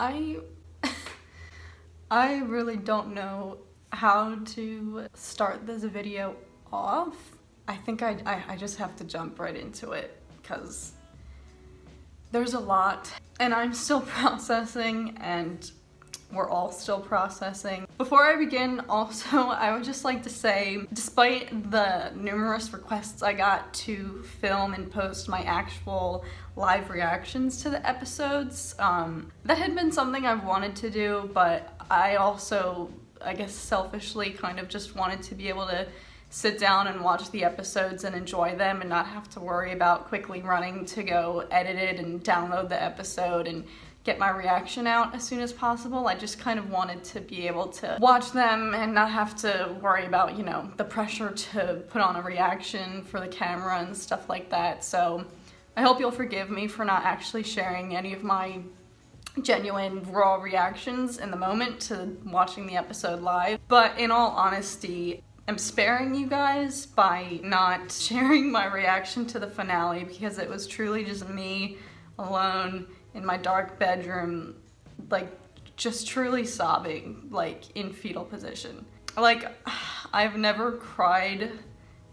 I really don't know how to start this video off. I think I just have to jump right into it because there's a lot and I'm still processing and we're all still processing. Before I begin, also, I would just like to say, despite the numerous requests I got to film and post my actual live reactions to the episodes, that had been something I've wanted to do, but I also, I guess selfishly, kind of just wanted to be able to sit down and watch the episodes and enjoy them and not have to worry about quickly running to go edit it and download the episode and get my reaction out as soon as possible. I just kind of wanted to be able to watch them and not have to worry about, you know, the pressure to put on a reaction for the camera and stuff like that. So I hope you'll forgive me for not actually sharing any of my genuine raw reactions in the moment to watching the episode live. But in all honesty, I'm sparing you guys by not sharing my reaction to the finale because it was truly just me alone in my dark bedroom, like just truly sobbing, like in fetal position. Like, I've never cried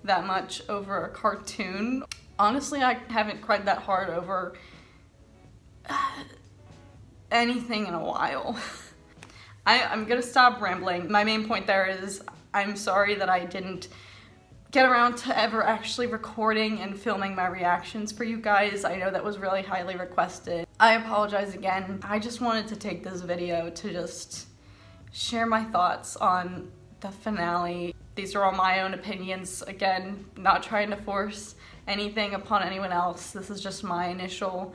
that much over a cartoon. Honestly, I haven't cried that hard over anything in a while. I'm gonna stop rambling. My main point there is I'm sorry that I didn't get around to ever actually recording and filming my reactions for you guys. I know that was really highly requested. I apologize again. I just wanted to take this video to just share my thoughts on the finale. These are all my own opinions. Again, not trying to force anything upon anyone else. This is just my initial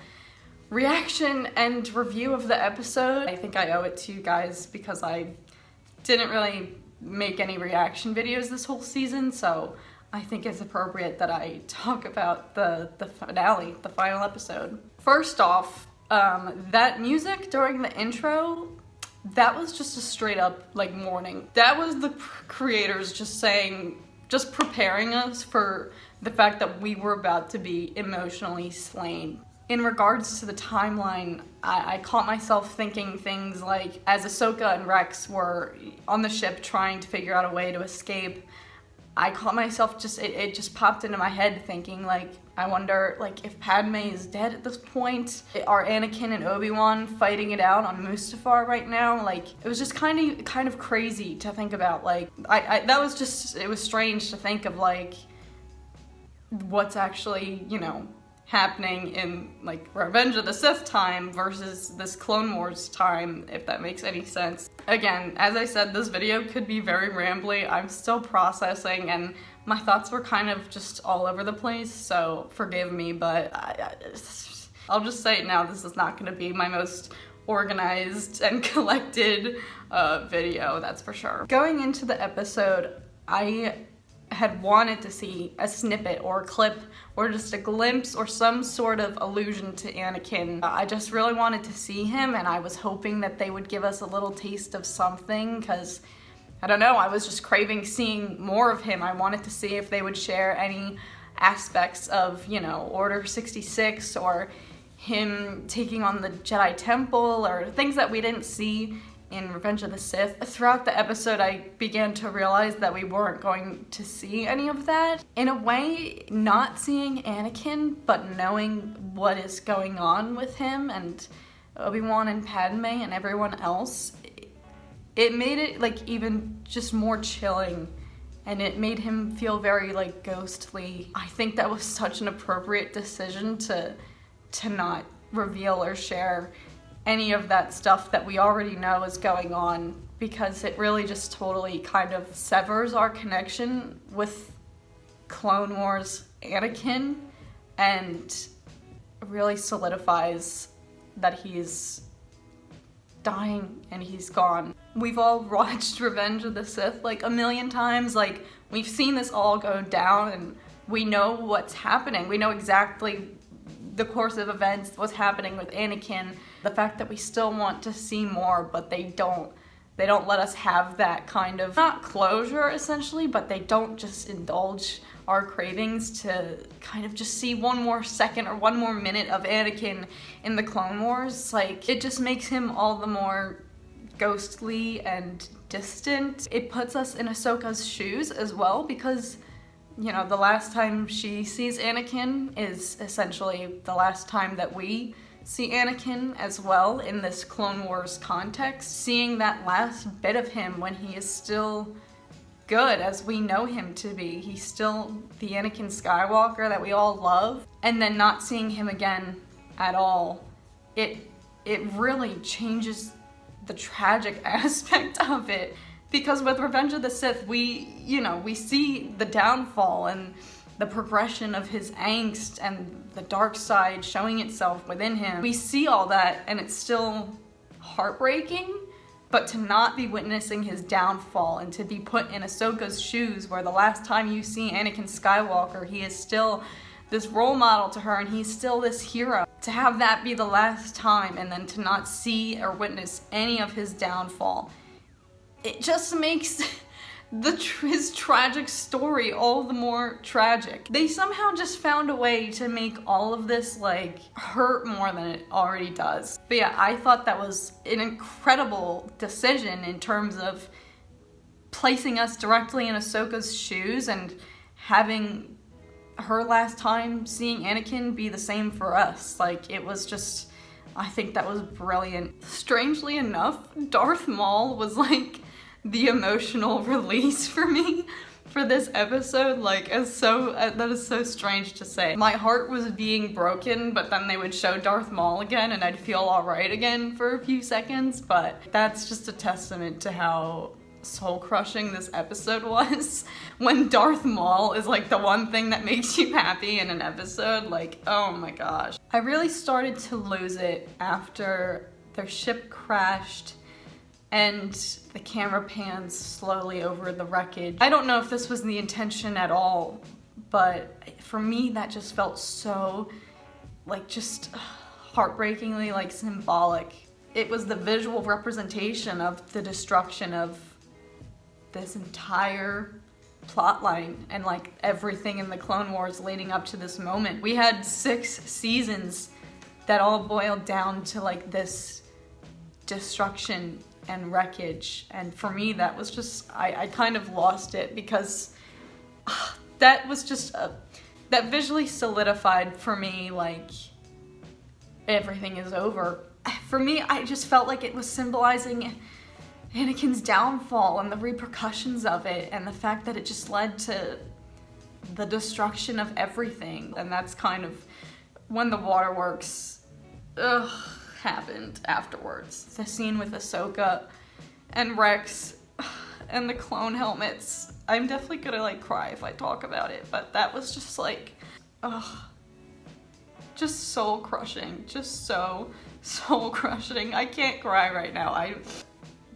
reaction and review of the episode. I think I owe it to you guys because I didn't really make any reaction videos this whole season, so I think it's appropriate that I talk about the finale, the final episode. First off, that music during the intro, that was just a straight up like warning. That was the creators just saying, just preparing us for the fact that we were about to be emotionally slain. In regards to the timeline, I caught myself thinking things like, as Ahsoka and Rex were on the ship trying to figure out a way to escape, I caught myself it just popped into my head thinking like, I wonder like if Padme is dead at this point. Are Anakin and Obi-Wan fighting it out on Mustafar right now? Like, it was just kind of crazy to think about. Like, it was strange to think of like, what's actually, you know, happening in like Revenge of the Sith time versus this Clone Wars time, if that makes any sense. Again, as I said, this video could be very rambly. I'm still processing and my thoughts were kind of just all over the place, so forgive me, but I'll just say it now, this is not gonna be my most organized and collected video, that's for sure. Going into the episode, I had wanted to see a snippet or a clip or just a glimpse or some sort of allusion to Anakin. I just really wanted to see him and I was hoping that they would give us a little taste of something because, I don't know, I was just craving seeing more of him. I wanted to see if they would share any aspects of, you know, Order 66 or him taking on the Jedi Temple or things that we didn't see in Revenge of the Sith. Throughout the episode, I began to realize that we weren't going to see any of that. In a way, not seeing Anakin, but knowing what is going on with him and Obi-Wan and Padme and everyone else, it made it like even just more chilling and it made him feel very like ghostly. I think that was such an appropriate decision to not reveal or share any of that stuff that we already know is going on, because it really just totally kind of severs our connection with Clone Wars Anakin and really solidifies that he's dying and he's gone. We've all watched Revenge of the Sith like a million times, like we've seen this all go down and we know what's happening. We know exactly the course of events, what's happening with Anakin. The fact that we still want to see more, but they don't They don't let us have that kind of, not closure essentially, but they don't just indulge our cravings to kind of just see one more second or one more minute of Anakin in the Clone Wars. Like, it just makes him all the more ghostly and distant. It puts us in Ahsoka's shoes as well, because, you know, the last time she sees Anakin is essentially the last time that we see Anakin as well in this Clone Wars context. Seeing that last bit of him when he is still good as we know him to be. He's still the Anakin Skywalker that we all love. And then not seeing him again at all, it really changes the tragic aspect of it. Because with Revenge of the Sith, we see the downfall and the progression of his angst and the dark side showing itself within him. We see all that and it's still heartbreaking, but to not be witnessing his downfall and to be put in Ahsoka's shoes where the last time you see Anakin Skywalker, he is still this role model to her and he's still this hero. To have that be the last time and then to not see or witness any of his downfall, it just makes his tragic story all the more tragic. They somehow just found a way to make all of this like hurt more than it already does. But yeah, I thought that was an incredible decision in terms of placing us directly in Ahsoka's shoes and having her last time seeing Anakin be the same for us. Like, it was just, I think that was brilliant. Strangely enough, Darth Maul was like the emotional release for me for this episode. Like, that is so strange to say. My heart was being broken, but then they would show Darth Maul again and I'd feel alright again for a few seconds. But that's just a testament to how soul-crushing this episode was. When Darth Maul is like the one thing that makes you happy in an episode, like, oh my gosh. I really started to lose it after their ship crashed and the camera pans slowly over the wreckage. I don't know if this was the intention at all, but for me that just felt so, like, just heartbreakingly, like, symbolic. It was the visual representation of the destruction of this entire plotline and like everything in the Clone Wars leading up to this moment. We had 6 seasons that all boiled down to like this destruction and wreckage, and for me that was just, I kind of lost it, because that was just that visually solidified for me like everything is over. For me, I just felt like it was symbolizing Anakin's downfall and the repercussions of it, and the fact that it just led to the destruction of everything. And that's kind of when the waterworks happened afterwards. The scene with Ahsoka and Rex and the clone helmets. I'm definitely gonna like cry if I talk about it, but that was just like, just soul crushing. Just so soul crushing. I can't cry right now.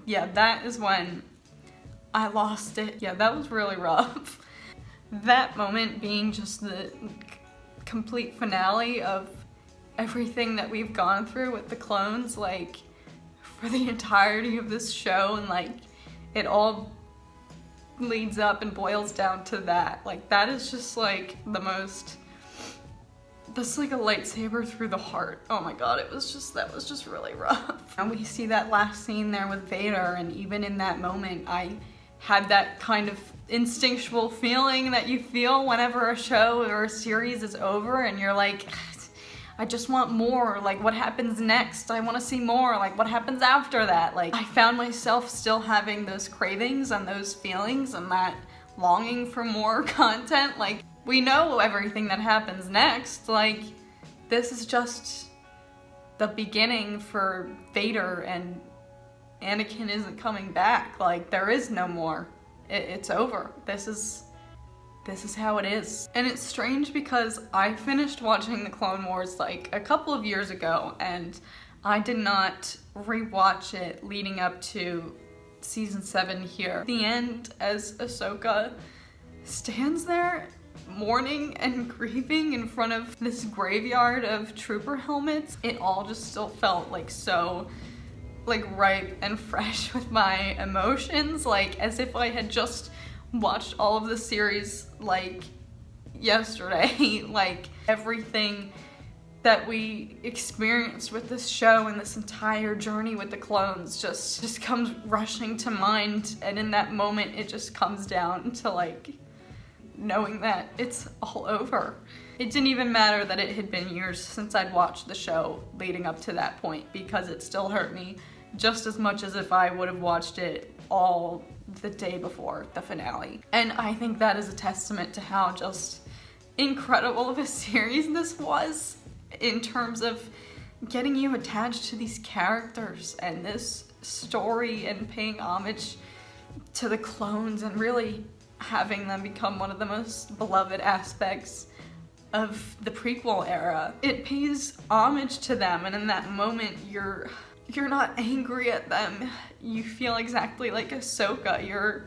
Yeah, that is when I lost it. Yeah, that was really rough. That moment being just the complete finale of everything that we've gone through with the clones, like, for the entirety of this show, and like, it all leads up and boils down to that. Like, that is just like the most, that's like a lightsaber through the heart. Oh my god, that was just really rough. And we see that last scene there with Vader, and even in that moment, I had that kind of instinctual feeling that you feel whenever a show or a series is over and you're like, I just want more. Like, what happens next? I want to see more. Like, what happens after that? Like, I found myself still having those cravings and those feelings and that longing for more content. Like, we know everything that happens next. Like, this is just the beginning for Vader, and Anakin isn't coming back. Like, there is no more. It's over. This is how it is. And it's strange because I finished watching the Clone Wars like a couple of years ago, and I did not rewatch it leading up to season 7 here. At the end, as Ahsoka stands there mourning and grieving in front of this graveyard of trooper helmets, it all just still felt like so like ripe and fresh with my emotions, like as if I had just watched all of the series like yesterday. Like everything that we experienced with this show and this entire journey with the clones just comes rushing to mind, and in that moment it just comes down to like knowing that it's all over. It didn't even matter that it had been years since I'd watched the show leading up to that point, because it still hurt me just as much as if I would have watched it all the day before the finale. And I think that is a testament to how just incredible of a series this was in terms of getting you attached to these characters and this story and paying homage to the clones and really having them become one of the most beloved aspects of the prequel era. It pays homage to them, and in that moment you're not angry at them. You feel exactly like Ahsoka. You're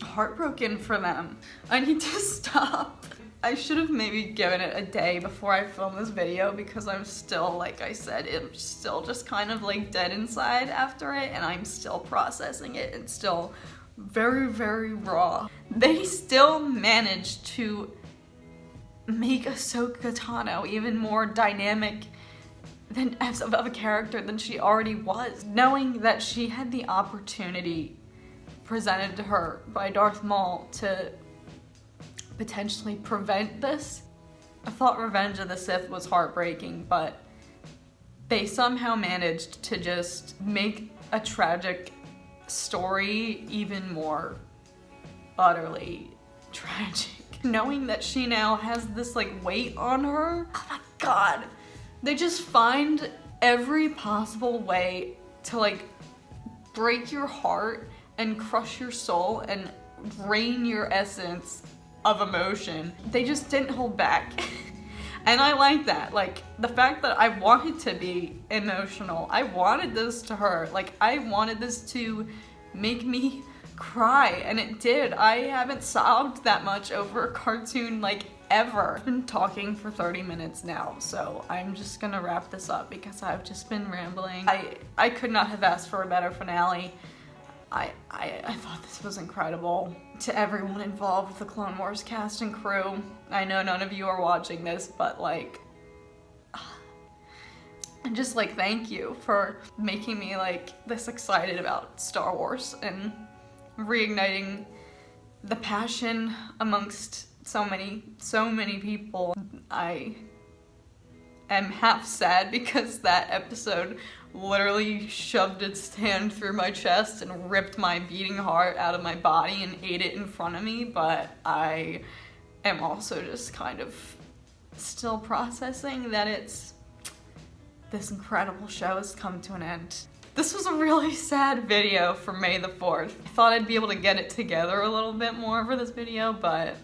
heartbroken for them. I need to stop. I should have maybe given it a day before I filmed this video, because I'm still, like I said, I'm still just kind of like dead inside after it, and I'm still processing it and still very, very raw. They still managed to make Ahsoka Tano even more dynamic than of a character than she already was. Knowing that she had the opportunity presented to her by Darth Maul to potentially prevent this. I thought Revenge of the Sith was heartbreaking, but they somehow managed to just make a tragic story even more utterly tragic. Knowing that she now has this like weight on her, oh my god. They just find every possible way to like break your heart and crush your soul and drain your essence of emotion. They just didn't hold back. And I like that. Like the fact that I wanted to be emotional. I wanted this to her. Like I wanted this to make me cry, and it did. I haven't sobbed that much over a cartoon like ever. I've been talking for 30 minutes now, so I'm just gonna wrap this up because I've just been rambling. I could not have asked for a better finale. I thought this was incredible. To everyone involved with the Clone Wars cast and crew, I know none of you are watching this, but like, and just like thank you for making me like this excited about Star Wars and reigniting the passion amongst so many people. I am half sad because that episode literally shoved its hand through my chest and ripped my beating heart out of my body and ate it in front of me, but I am also just kind of still processing that this incredible show has come to an end. This was a really sad video for May the 4th. I thought I'd be able to get it together a little bit more for this video, but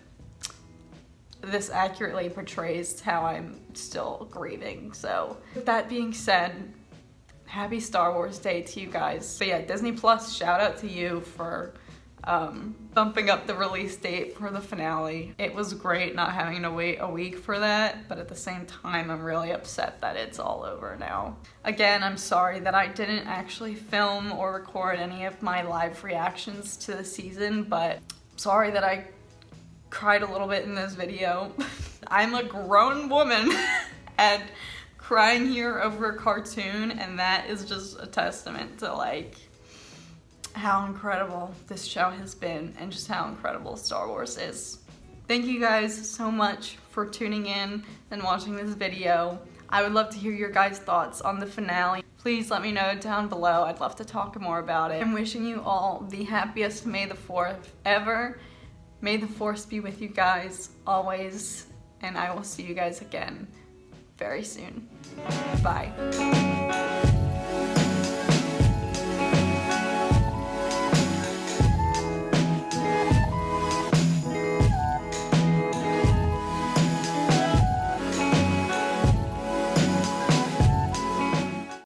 this accurately portrays how I'm still grieving. So with that being said, happy Star Wars Day to you guys. But yeah, Disney Plus, shout out to you for bumping up the release date for the finale. It was great not having to wait a week for that, but at the same time, I'm really upset that it's all over now. Again, I'm sorry that I didn't actually film or record any of my live reactions to the season, but sorry that I cried a little bit in this video. I'm a grown woman and crying here over a cartoon, and that is just a testament to like how incredible this show has been and just how incredible Star Wars is. Thank you guys so much for tuning in and watching this video. I would love to hear your guys' thoughts on the finale. Please let me know down below. I'd love to talk more about it. I'm wishing you all the happiest May the 4th ever. May the Force be with you guys always, and I will see you guys again very soon. Bye.